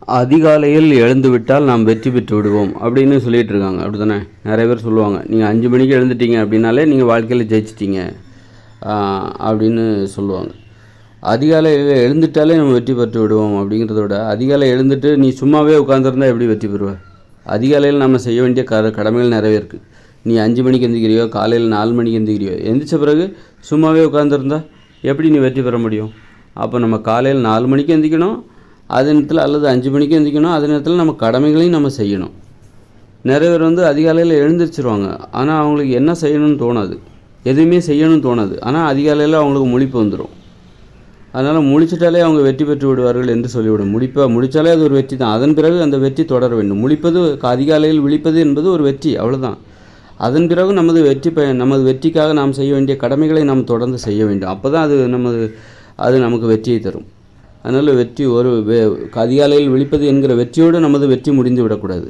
அதிகாலையில் எழுந்துவிட்டால் நாம் வெற்றி பெற்று விடுவோம் அப்படின்னு சொல்லிகிட்டு இருக்காங்க. அப்படி தானே நிறைய பேர் சொல்லுவாங்க. நீங்கள் 5 மணிக்கு எழுந்துட்டீங்க அப்படின்னாலே நீங்கள் வாழ்க்கையில் ஜெயிச்சிட்டிங்க அப்படின்னு சொல்லுவாங்க. அதிகாலையில் எழுந்துட்டாலே நம்ம வெற்றி பெற்று விடுவோம் அப்படிங்கிறத விட, அதிகாலை எழுந்துட்டு நீ சும்மாவே உட்காந்துருந்தா எப்படி வெற்றி பெறுவேன்? அதிகாலையில் நம்ம செய்ய வேண்டிய கடமைகள் நிறைய இருக்குது. நீ 5 மணிக்கு எந்திரிக்கிறியோ, காலையில் 4 மணிக்கு எந்திரிக்கிறியோ, எந்திரிச்ச பிறகு சும்மாவே உட்காந்துருந்தா எப்படி நீ வெற்றி பெற முடியும்? அப்போ நம்ம காலையில் 4 மணிக்கு எந்திரிக்கணும், அதே நேரத்தில் அல்லது 5 மணிக்கு எந்திரிக்கணும், அதே நேரத்தில் நம்ம கடமைகளையும் நம்ம செய்யணும். நிறைய பேர் அதிகாலையில் எழுந்திரிச்சிருவாங்க, ஆனால் அவங்களுக்கு என்ன செய்யணும்னு தோணாது, எதுவுமே செய்யணும்னு தோணாது. ஆனால் அதிகாலையில் அவங்களுக்கு முழிப்பு வந்துடும். அதனால் முழிச்சிட்டாலே அவங்க வெற்றி பெற்று விடுவார்கள் என்று சொல்லிவிடும். முடித்தாலே அது ஒரு வெற்றி தான். அதன் பிறகு அந்த வெற்றி தொடர வேண்டும். முழிப்பது, அதிகாலையில் விழிப்பது என்பது ஒரு வெற்றி, அவ்வளோதான். அதன் பிறகு நமது வெற்றிக்காக நாம் செய்ய வேண்டிய கடமைகளை நாம் தொடர்ந்து செய்ய வேண்டும். அப்போ தான் அது நமக்கு வெற்றியை தரும். அதனால் அதிகாலையில் விழிப்பது என்கிற வெற்றியோடு நமது வெற்றி முடிந்து விடக்கூடாது.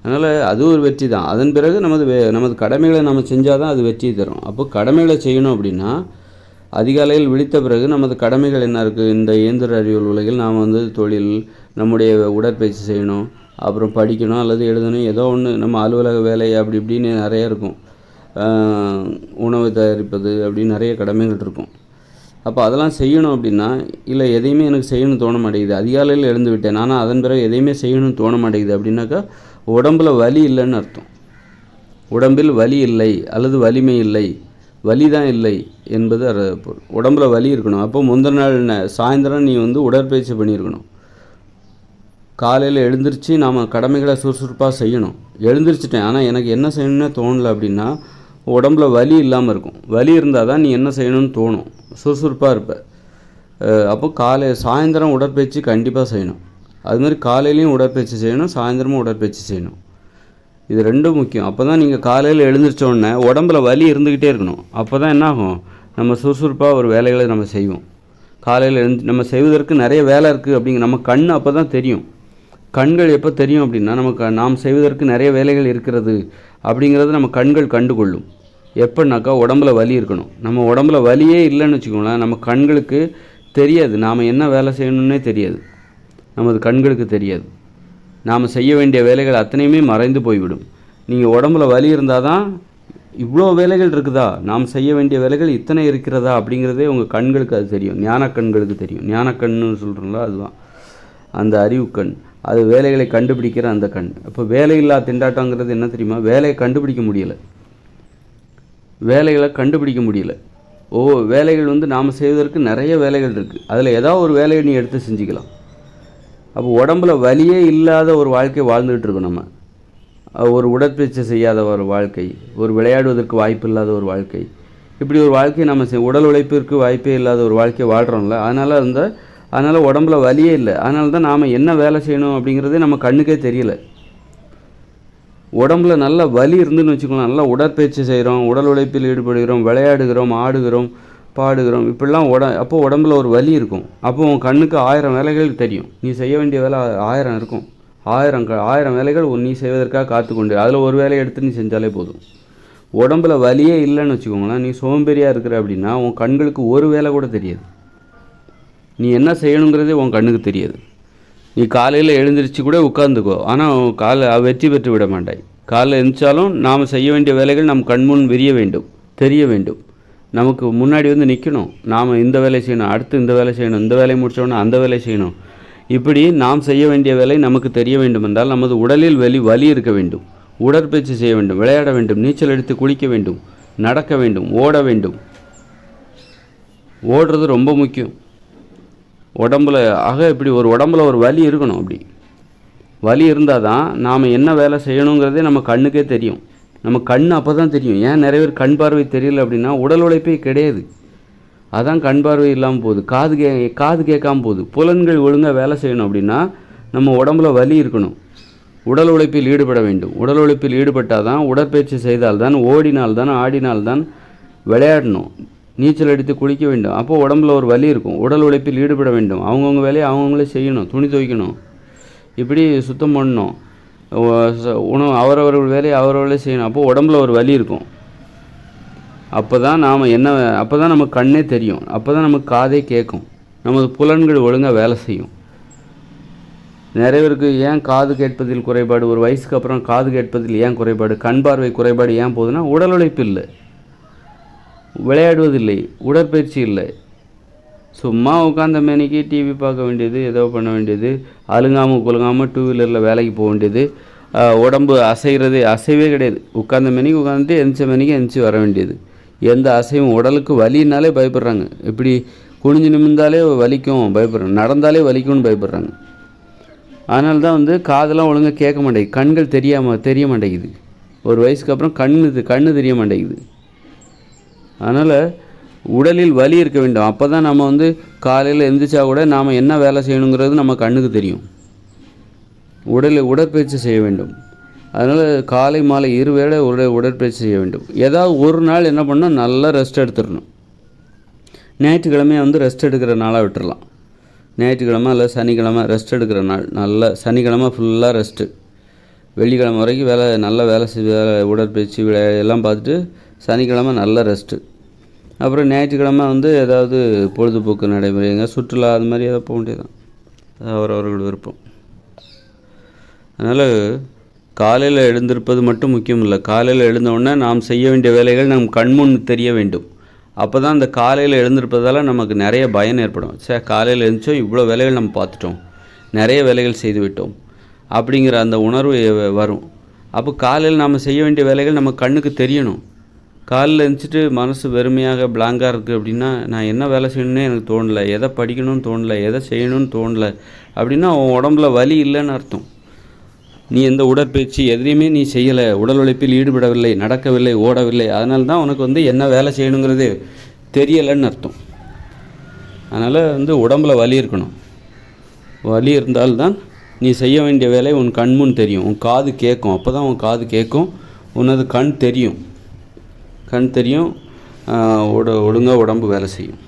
அதனால் அது ஒரு வெற்றி தான். அதன் பிறகு நமது கடமைகளை நம்ம செஞ்சால் தான் அது வெற்றியை தரும். அப்போ கடமைகளை செய்யணும் அப்படின்னா, அதிகாலையில் விழித்த பிறகு நமது கடமைகள் என்ன இருக்குது? இந்த இயந்திர அறிவியல் உலகில் நாம் தொழில், நம்முடைய உடற்பயிற்சி செய்யணும், அப்புறம் படிக்கணும் அல்லது எழுதணும், ஏதோ ஒன்று நம்ம அலுவலக வேலை அப்படி இப்படின்னு நிறைய இருக்கும். உணவு தயாரிப்பது அப்படின்னு நிறைய கடமைகள் இருக்கும். அப்போ அதெல்லாம் செய்யணும் அப்படின்னா, இல்லை எதையுமே எனக்கு செய்யணும்னு தோண மாட்டேங்குது, அதிகாலையில் எழுந்து விட்டேன், ஆனால் அதன் பிறகு எதையுமே செய்யணும்னு தோண மாட்டேங்குது அப்படின்னாக்கா உடம்பில் வலி இல்லைன்னு அர்த்தம். உடம்பில் வலி இல்லை அல்லது வலிமை இல்லை, வலி தான் இல்லை என்பது பொருள். உடம்பில் வலி இருக்கணும். அப்போ முந்தின நாள் சாயந்தரம் நீ உடற்பயிற்சி பண்ணியிருக்கணும். காலையில் எழுந்திரிச்சு நாம் கடமைகளை சுறுசுறுப்பாக செய்யணும். எழுந்திரிச்சிட்டேன், ஆனால் எனக்கு என்ன செய்யணும்னே தோணலை அப்படின்னா உடம்புல வலி இல்லாமல் இருக்கும். வலி இருந்தால் தான் நீ என்ன செய்யணும்னு தோணும், சுறுசுறுப்பாக இருப்ப. அப்போ சாயந்தரம் உடற்பயிற்சி கண்டிப்பாக செய்யணும். அதுமாதிரி காலையிலையும் உடற்பயிற்சி செய்யணும், சாயந்தரமும் உடற்பயிற்சி செய்யணும். இது ரெண்டும் முக்கியம். அப்போ தான் நீங்கள் காலையில் எழுந்திரிச்சோடனே உடம்புல வலி இருந்துக்கிட்டே இருக்கணும். அப்போ தான் என்னாகும், நம்ம சுறுசுறுப்பாக ஒரு வேலைகளை நம்ம செய்வோம். காலையில் நம்ம செய்வதற்கு நிறைய வேலை இருக்குது அப்படிங்கிற நம்ம கண் அப்போ தான் தெரியும். கண்கள் எப்போ தெரியும் அப்படின்னா, நாம் செய்வதற்கு நிறைய வேலைகள் இருக்கிறது அப்படிங்கிறது நம்ம கண்கள் கண்டுகொள்ளும். எப்போனாக்கா உடம்புல வலி இருக்கணும். நம்ம உடம்புல வலியே இல்லைன்னு வச்சுக்கோங்களேன், நம்ம கண்களுக்கு தெரியாது, நாம் என்ன வேலை செய்யணுன்னே தெரியாது, நமது கண்களுக்கு தெரியாது. நாம் செய்ய வேண்டிய வேலைகள் அத்தனையுமே மறைந்து போய்விடும். நீங்கள் உடம்புல வலி இருந்தால் தான் இவ்வளோ வேலைகள் இருக்குதா, நாம் செய்ய வேண்டிய வேலைகள் இத்தனை இருக்கிறதா அப்படிங்கிறதே உங்கள் கண்களுக்கு அது தெரியும். ஞானக்கண்களுக்கு தெரியும். ஞானக்கண்ணுன்னு சொல்கிறோங்களா, அதுதான் அந்த அறிவு கண். அது வேலைகளை கண்டுபிடிக்கிற அந்த கண். இப்போ வேலையில்லா திண்டாட்டங்கிறது என்ன தெரியுமா? வேலையை கண்டுபிடிக்க முடியலை, வேலைகளை கண்டுபிடிக்க முடியல. வேலைகள் நாம் செய்வதற்கு நிறைய வேலைகள் இருக்குது. அதில் ஏதாவது ஒரு வேலையை நீ எடுத்து செஞ்சுக்கலாம். அப்போ உடம்புல வலியே இல்லாத ஒரு வாழ்க்கை வாழ்ந்துகிட்டு இருக்கோம். நம்ம ஒரு உடற்பயிற்சி செய்யாத ஒரு வாழ்க்கை, ஒரு விளையாடுவதற்கு வாய்ப்பு இல்லாத ஒரு வாழ்க்கை, இப்படி ஒரு வாழ்க்கையை நம்ம உடல் உழைப்பிற்கு வாய்ப்பே இல்லாத ஒரு வாழ்க்கையை வாழ்கிறோம்ல. அதனால் உடம்புல வலியே இல்லை. அதனால தான் நாம் என்ன வேலை செய்யணும் அப்படிங்கிறதே நம்ம கண்ணுக்கே தெரியல. உடம்புல நல்ல வலி இருந்துன்னு வச்சுக்கலாம், நல்லா உடற்பயிற்சி செய்கிறோம், உடல் உழைப்பில் ஈடுபடுகிறோம், விளையாடுகிறோம், ஆடுகிறோம், பாடுகிறோம், இப்படிலாம் அப்போ உடம்புல ஒரு வலி இருக்கும். அப்போ உன் கண்ணுக்கு 1000 வேலைகள் தெரியும். நீ செய்ய வேண்டிய வேலை 1000 இருக்கும். 1000 வேலைகள் நீ செய்வதற்காக காத்துக்கொண்டு, அதில் ஒரு வேலையை எடுத்து நீ செஞ்சாலே போதும். உடம்புல வலியே இல்லைன்னு வச்சுக்கோங்களேன், நீ சோம்பேறியாக இருக்கிற அப்படின்னா உன் கண்களுக்கு ஒரு வேலை கூட தெரியாது. நீ என்ன செய்யணுங்கிறதே உன் கண்ணுக்கு தெரியாது. நீ காலையில் எழுந்திரிச்சு கூட உட்காந்துக்கோ, ஆனால் வெற்றி பெற்று விட மாட்டாய். காலையில் எழுந்திரிச்சாலும் நாம் செய்ய வேண்டிய வேலைகள் நம் கண்முன் விரிய வேண்டும், தெரிய வேண்டும். நமக்கு முன்னாடி நிற்கணும். நாம் இந்த வேலை செய்யணும், அடுத்து இந்த வேலை செய்யணும், இந்த வேலையை முடித்தோன்னா அந்த வேலை செய்யணும். இப்படி நாம் செய்ய வேண்டிய வேலை நமக்கு தெரிய வேண்டும் என்றால் நமது உடலில் வலி இருக்க வேண்டும். உடற்பயிற்சி செய்ய வேண்டும், விளையாட வேண்டும், நீச்சல் எடுத்து குளிக்க வேண்டும், நடக்க வேண்டும், ஓட வேண்டும். ஓடுறது ரொம்ப முக்கியம் உடம்புல. இப்படி உடம்புல ஒரு வலி இருக்கணும். அப்படி வலி இருந்தால் தான் நாம் என்ன வேலை செய்யணுங்கிறதே நம்ம கண்ணுக்கே தெரியும். நம்ம கண் அப்போ தான் தெரியும். ஏன் நிறைய பேர் கண் பார்வை தெரியல அப்படின்னா உடல் உழைப்பே கிடையாது. அதான் கண் பார்வை இல்லாமல் போகுது. காது கேட்காமல் போகுது. புலன்கள் ஒழுங்காக வேலை செய்யணும் அப்படின்னா நம்ம உடம்புல வலி இருக்கணும். உடல் உழைப்பில் ஈடுபட வேண்டும். உடல் உழைப்பில் ஈடுபட்டால் தான், உடற்பயிற்சி செய்தால்தான், ஓடினால்தான், ஆடினால்தான், விளையாடணும், நீச்சல் அடித்து குளிக்க வேண்டும். அப்போ உடம்புல ஒரு வலி இருக்கும். உடல் உழைப்பில் ஈடுபட வேண்டும். அவங்கவுங்க வேலையை அவங்கவுங்களே செய்யணும். துணி துவைக்கணும், இப்படி சுத்தம் பண்ணணும், உணவு அவரவர்கள் வேலையை அவரவர்களே செய்யணும். அப்போது உடம்புல ஒரு வலி இருக்கும். அப்போ தான் நம்ம கண்ணே தெரியும். அப்போ தான் நமக்கு காதே கேட்கும். நமது புலன்கள் ஒழுங்காக வேலை செய்யும். நிறைய பேருக்கு ஏன் காது கேட்பதில் குறைபாடு, ஒரு வயசுக்கு அப்புறம் காது கேட்பதில் ஏன் குறைபாடு, கண் பார்வை குறைபாடு ஏன் போகுதுன்னா உடல் உழைப்பு இல்லை, விளையாடுவதில்லை, உடற்பயிற்சி இல்லை. சும்மா உட்காந்த மேனிக்கு டிவி பார்க்க வேண்டியது, ஏதோ பண்ண வேண்டியது, அழுங்காமல் குலுங்காமல் 2 வீலரில் வேலைக்கு போக வேண்டியது, உடம்பு அசைவே கிடையாது. உட்காந்த மேனிக்கு உட்காந்துட்டு எந்திரிச்ச மேனிக்கு எந்திரிச்சு வர வேண்டியது. எந்த அசைவும், உடலுக்கு வலினாலே பயப்படுறாங்க. இப்படி குனிஞ்சு நிமிர்ந்தாலே வலிக்கும் பயப்படுறாங்க, நடந்தாலே வலிக்கும்னு பயப்படுறாங்க. அதனால தான் காதெல்லாம் ஒழுங்காக கேட்க மாட்டேங்குது, கண்கள் தெரிய மாட்டேங்குது. ஒரு வயசுக்கு அப்புறம் கண்ணு தெரிய மாட்டேங்குது. அதனால் உடலில் வலி இருக்க வேண்டும். அப்போ தான் நம்ம காலையில் எழுந்திரிச்சா கூட நாம் என்ன வேலை செய்யணுங்கிறது நம்ம கண்ணுக்கு தெரியும். உடற்பயிற்சி செய்ய வேண்டும். அதனால் காலை மாலை 2 வேளை உடற்பயிற்சி செய்ய வேண்டும். ஏதாவது ஒரு நாள் என்ன பண்ணால் நல்லா ரெஸ்ட் எடுத்துடணும். ஞாயிற்றுக்கிழமையை ரெஸ்ட் எடுக்கிற நாளாக விட்டுடலாம். ஞாயிற்றுக்கிழமை இல்லை சனிக்கிழமை ரெஸ்ட் எடுக்கிற நாள். நல்லா சனிக்கிழமை ஃபுல்லாக ரெஸ்ட்டு, வெள்ளிக்கிழமை வரைக்கும் நல்லா வேலை உடற்பயிற்சி எல்லாம் பார்த்துட்டு சனிக்கிழமை நல்ல ரெஸ்ட்டு. அப்புறம் ஞாயிற்றுக்கிழமை ஏதாவது பொழுதுபோக்கு நடைமுறைங்க, சுற்றுலா, அது மாதிரி ஏதாவது போக வேண்டியதான். அவரவர்களோட விருப்பம். அதனால் காலையில் எழுந்திருப்பது மட்டும் முக்கியம் இல்லை. காலையில் எழுந்தவுடனே நாம் செய்ய வேண்டிய வேலைகள் நம் கண்முன் தெரிய வேண்டும். அப்போ தான் அந்த காலையில் எழுந்திருப்பதால் நமக்கு நிறைய பயம் ஏற்படும். காலையில் எழுந்திரிச்சோம், இவ்வளோ வேலைகள் நம்ம பார்த்துட்டோம், நிறைய வேலைகள் செய்து விட்டோம் அப்படிங்கிற அந்த உணர்வு வரும். அப்போ காலையில் நாம் செய்ய வேண்டிய வேலைகள் நம்ம கண்ணுக்கு தெரியணும். காலையில் எழுந்திரிச்சிட்டு மனசு வெறுமையாக பிளாங்காக இருக்குது அப்படின்னா, நான் என்ன வேலை செய்யணுன்னே எனக்கு தோணலை, எதை படிக்கணும்னு தோணலை, எதை செய்யணும்னு தோணலை அப்படின்னா உன் உடம்புல வலி இல்லைன்னு அர்த்தம். நீ எந்த உடற்பயிற்சி எதுலேயுமே நீ செய்யலை, உடல் உழைப்பில் ஈடுபடவில்லை, நடக்கவில்லை, ஓடவில்லை. அதனால தான் உனக்கு என்ன வேலை செய்யணுங்கிறது தெரியலைன்னு அர்த்தம். அதனால் உடம்பில் வலி இருக்கணும். வலி இருந்தால்தான் நீ செய்ய வேண்டிய வேலை உன் கண்முன் தெரியும், உன் காது கேட்கும். அப்போ தான் உன் காது கேட்கும், உனது கண் தெரியும். ஒழுங்காக உடம்பு வேலை செய்யும்.